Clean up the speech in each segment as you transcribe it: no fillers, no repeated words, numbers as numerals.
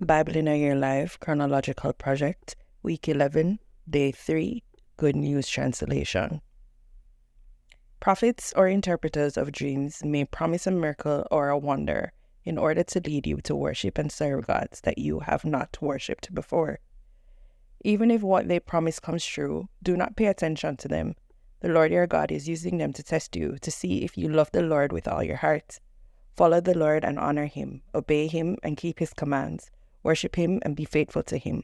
Bible in a Year Live, Chronological Project, Week 11, Day 3, Good News Translation. Prophets or interpreters of dreams may promise a miracle or a wonder in order to lead you to worship and serve gods that you have not worshipped before. Even if what they promise comes true, do not pay attention to them. The Lord your God is using them to test you, to see if you love the Lord with all your heart. Follow the Lord and honor him, obey him and keep his commands, worship him and be faithful to him.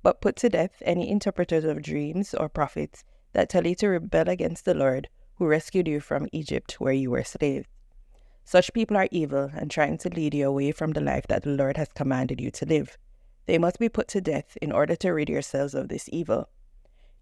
But put to death any interpreters of dreams or prophets that tell you to rebel against the Lord, who rescued you from Egypt where you were slaves. Such people are evil and trying to lead you away from the life that the Lord has commanded you to live. They must be put to death in order to rid yourselves of this evil.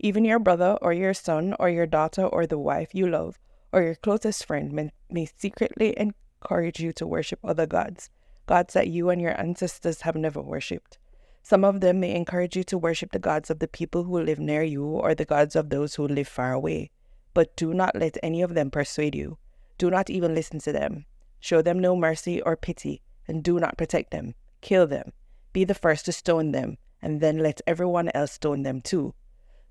Even your brother or your son or your daughter or the wife you love or your closest friend may secretly encourage you to worship other gods, gods that you and your ancestors have never worshipped. Some of them may encourage you to worship the gods of the people who live near you or the gods of those who live far away. But do not let any of them persuade you. Do not even listen to them. Show them no mercy or pity, and do not protect them. Kill them. Be the first to stone them, and then let everyone else stone them too.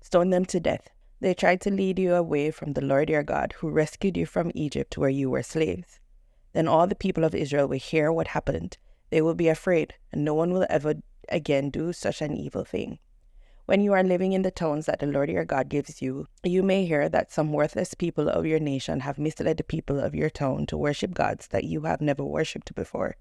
Stone them to death. They tried to lead you away from the Lord your God, who rescued you from Egypt where you were slaves. Then all the people of Israel will hear what happened. They will be afraid, and no one will ever again do such an evil thing. When you are living in the towns that the Lord your God gives you, you may hear that some worthless people of your nation have misled the people of your town to worship gods that you have never worshipped before.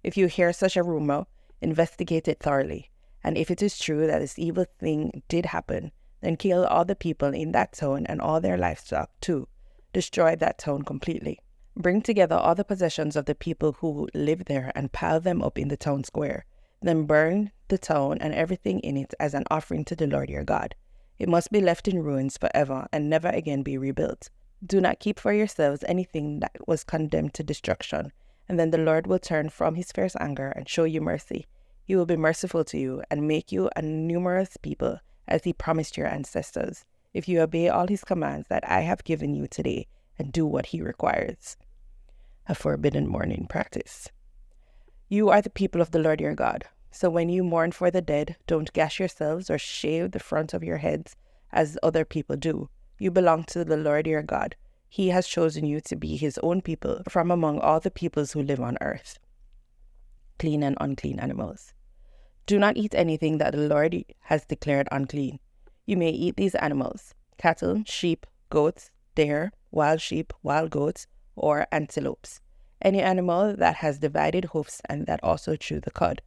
If you hear such a rumor, investigate it thoroughly, and if it is true that this evil thing did happen, then kill all the people in that town and all their livestock too. Destroy that town completely. Bring together all the possessions of the people who live there and pile them up in the town square. Then burn the town and everything in it as an offering to the Lord your God. It must be left in ruins forever and never again be rebuilt. Do not keep for yourselves anything that was condemned to destruction, and then the Lord will turn from his fierce anger and show you mercy. He will be merciful to you and make you a numerous people, as he promised your ancestors, if you obey all his commands that I have given you today and do what he requires. A forbidden mourning practice. You are the people of the Lord your God. So when you mourn for the dead, don't gash yourselves or shave the front of your heads as other people do. You belong to the Lord your God. He has chosen you to be his own people from among all the peoples who live on earth. Clean and unclean animals. Do not eat anything that the Lord has declared unclean. You may eat these animals: cattle, sheep, goats, deer, wild sheep, wild goats, or antelopes. Any animal that has divided hoofs and that also chew the cud.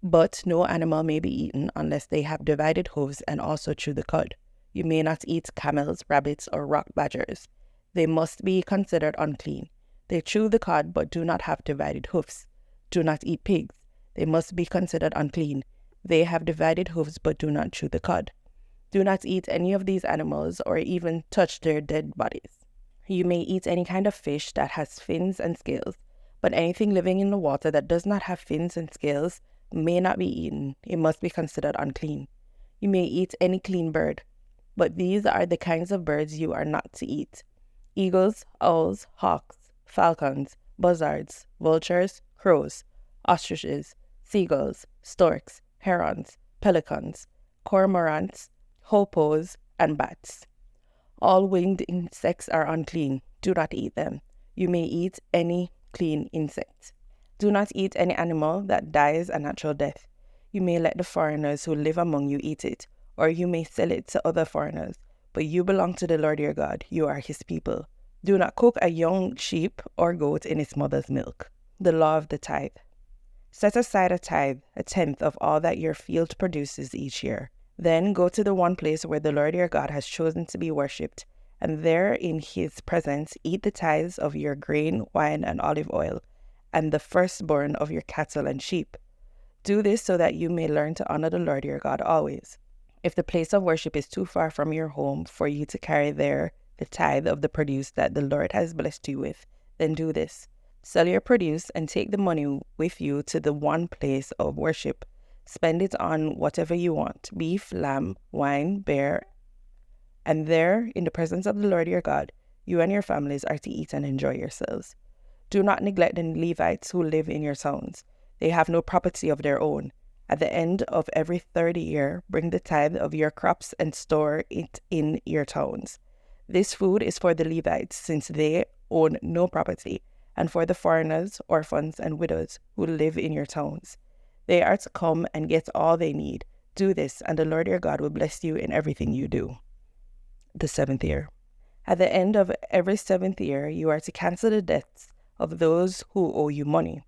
But no animal may be eaten unless they have divided hooves and also chew the cud. You may not eat camels, rabbits, or rock badgers. They must be considered unclean. They chew the cud but do not have divided hoofs. Do not eat pigs. They must be considered unclean. They have divided hooves but do not chew the cud. Do not eat any of these animals or even touch their dead bodies. You may eat any kind of fish that has fins and scales, but anything living in the water that does not have fins and scales may not be eaten. It must be considered unclean. You may eat any clean bird, but these are the kinds of birds you are not to eat: eagles, owls, hawks, falcons, buzzards, vultures, crows, ostriches, seagulls, storks, herons, pelicans, cormorants, hoopoes, and bats. All winged insects are unclean. Do not eat them. You may eat any clean insect. Do not eat any animal that dies a natural death. You may let the foreigners who live among you eat it, or you may sell it to other foreigners. But you belong to the Lord your God. You are his people. Do not cook a young sheep or goat in its mother's milk. The law of the tithe. Set aside a tithe, a tenth of all that your field produces each year. Then go to the one place where the Lord your God has chosen to be worshipped, and there in his presence eat the tithes of your grain, wine, and olive oil, and the firstborn of your cattle and sheep. Do this so that you may learn to honor the Lord your God always. If the place of worship is too far from your home for you to carry there the tithe of the produce that the Lord has blessed you with, then do this. Sell your produce and take the money with you to the one place of worship. Spend it on whatever you want: beef, lamb, wine, beer. And there, in the presence of the Lord your God, you and your families are to eat and enjoy yourselves. Do not neglect the Levites who live in your towns. They have no property of their own. At the end of every third year, bring the tithe of your crops and store it in your towns. This food is for the Levites, since they own no property, and for the foreigners, orphans, and widows who live in your towns. They are to come and get all they need. Do this, and the Lord your God will bless you in everything you do. The 7th year. At the end of every 7th year, you are to cancel the debts of those who owe you money.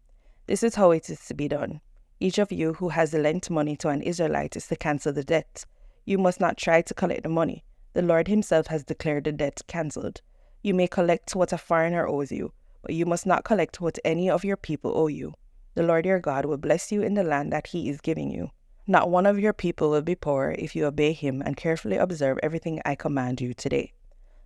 This is how it is to be done. Each of you who has lent money to an Israelite is to cancel the debt. You must not try to collect the money. The Lord himself has declared the debt cancelled. You may collect what a foreigner owes you, but you must not collect what any of your people owe you. The Lord your God will bless you in the land that he is giving you. Not one of your people will be poor if you obey him and carefully observe everything I command you today.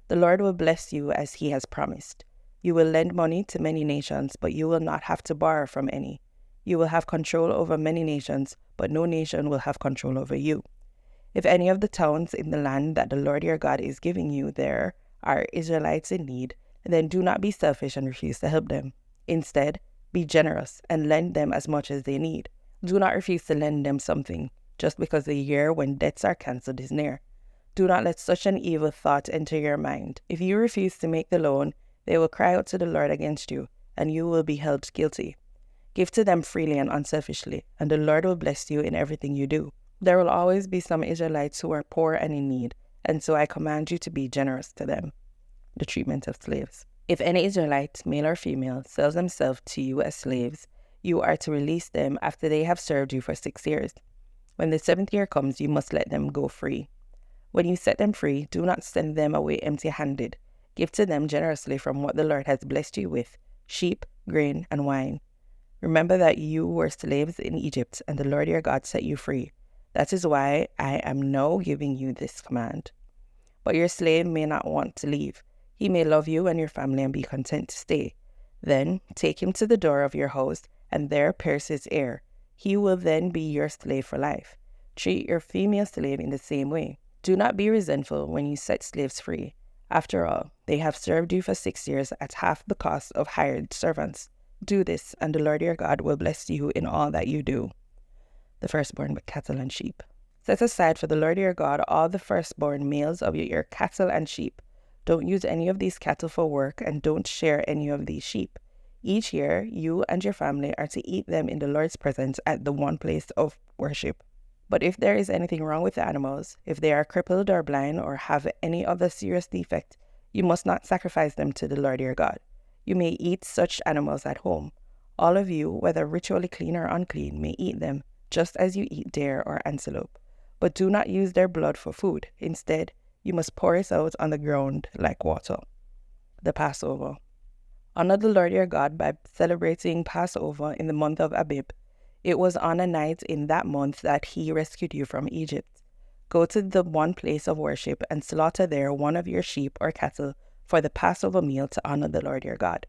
The Lord will bless you as he has promised. You will lend money to many nations, but you will not have to borrow from any. You will have control over many nations, but no nation will have control over you. If any of the towns in the land that the Lord your God is giving you there are Israelites in need, then do not be selfish and refuse to help them. Instead, be generous and lend them as much as they need. Do not refuse to lend them something, just because the year when debts are cancelled is near. Do not let such an evil thought enter your mind. If you refuse to make the loan, they will cry out to the Lord against you, and you will be held guilty. Give to them freely and unselfishly, and the Lord will bless you in everything you do. There will always be some Israelites who are poor and in need, and so I command you to be generous to them. The treatment of slaves. If any Israelite, male or female, sells themselves to you as slaves, you are to release them after they have served you for 6 years. When the 7th year comes, you must let them go free. When you set them free, do not send them away empty-handed. Give to them generously from what the Lord has blessed you with, sheep, grain, and wine. Remember that you were slaves in Egypt, and the Lord your God set you free. That is why I am now giving you this command. But your slave may not want to leave. He may love you and your family and be content to stay. Then take him to the door of your house, and there pierce his ear. He will then be your slave for life. Treat your female slave in the same way. Do not be resentful when you set slaves free. After all, they have served you for 6 years at half the cost of hired servants. Do this, and the Lord your God will bless you in all that you do. The firstborn cattle and sheep. Set aside for the Lord your God all the firstborn males of your cattle and sheep. Don't use any of these cattle for work, and don't share any of these sheep. Each year, you and your family are to eat them in the Lord's presence at the one place of worship. But if there is anything wrong with the animals, if they are crippled or blind or have any other serious defect, you must not sacrifice them to the Lord your God. You may eat such animals at home. All of you, whether ritually clean or unclean, may eat them, just as you eat deer or antelope. But do not use their blood for food. Instead, you must pour it out on the ground like water. The Passover. Honor the Lord your God by celebrating Passover in the month of Abib. It was on a night in that month that he rescued you from Egypt. Go to the one place of worship and slaughter there one of your sheep or cattle for the Passover meal to honor the Lord your God.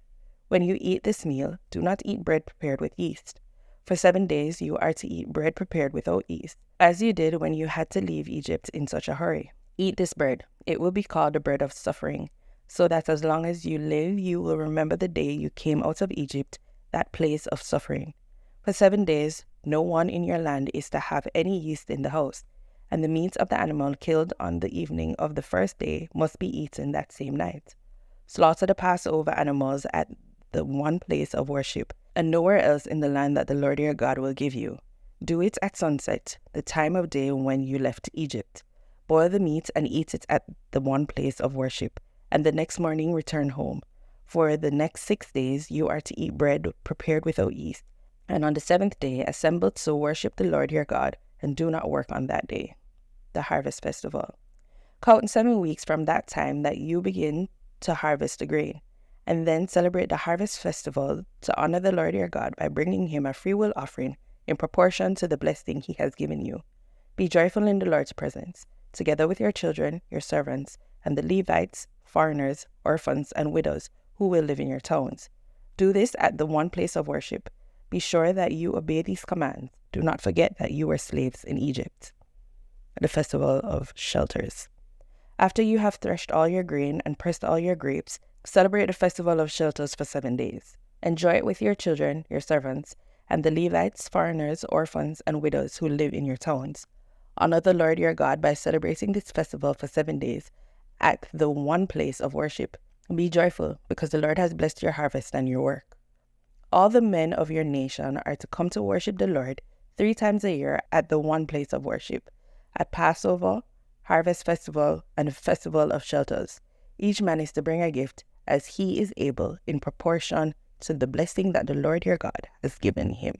When you eat this meal, do not eat bread prepared with yeast. For 7 days you are to eat bread prepared without yeast, as you did when you had to leave Egypt in such a hurry. Eat this bread. It will be called the bread of suffering, so that as long as you live, you will remember the day you came out of Egypt, that place of suffering. For 7 days, no one in your land is to have any yeast in the house, and the meat of the animal killed on the evening of the first day must be eaten that same night. Slaughter the Passover animals at the one place of worship, and nowhere else in the land that the Lord your God will give you. Do it at sunset, the time of day when you left Egypt. Boil the meat and eat it at the one place of worship, and the next morning return home. For the next 6 days you are to eat bread prepared without yeast, and on the 7th day assemble to worship the Lord your God, and do not work on that day. The Harvest Festival. Count 7 weeks from that time that you begin to harvest the grain, and then celebrate the Harvest Festival to honor the Lord your God by bringing him a freewill offering in proportion to the blessing he has given you. Be joyful in the Lord's presence, together with your children, your servants, and the Levites, foreigners, orphans, and widows who will live in your towns. Do this at the one place of worship. Be sure that you obey these commands. Do not forget that you were slaves in Egypt. The Festival of Shelters. After you have threshed all your grain and pressed all your grapes, celebrate the Festival of Shelters for 7 days. Enjoy it with your children, your servants, and the Levites, foreigners, orphans, and widows who live in your towns. Honor the Lord your God by celebrating this festival for 7 days at the one place of worship. Be joyful, because the Lord has blessed your harvest and your work. All the men of your nation are to come to worship the Lord 3 times a year at the one place of worship, at Passover, Harvest Festival, and Festival of Shelters. Each man is to bring a gift as he is able in proportion to the blessing that the Lord your God has given him.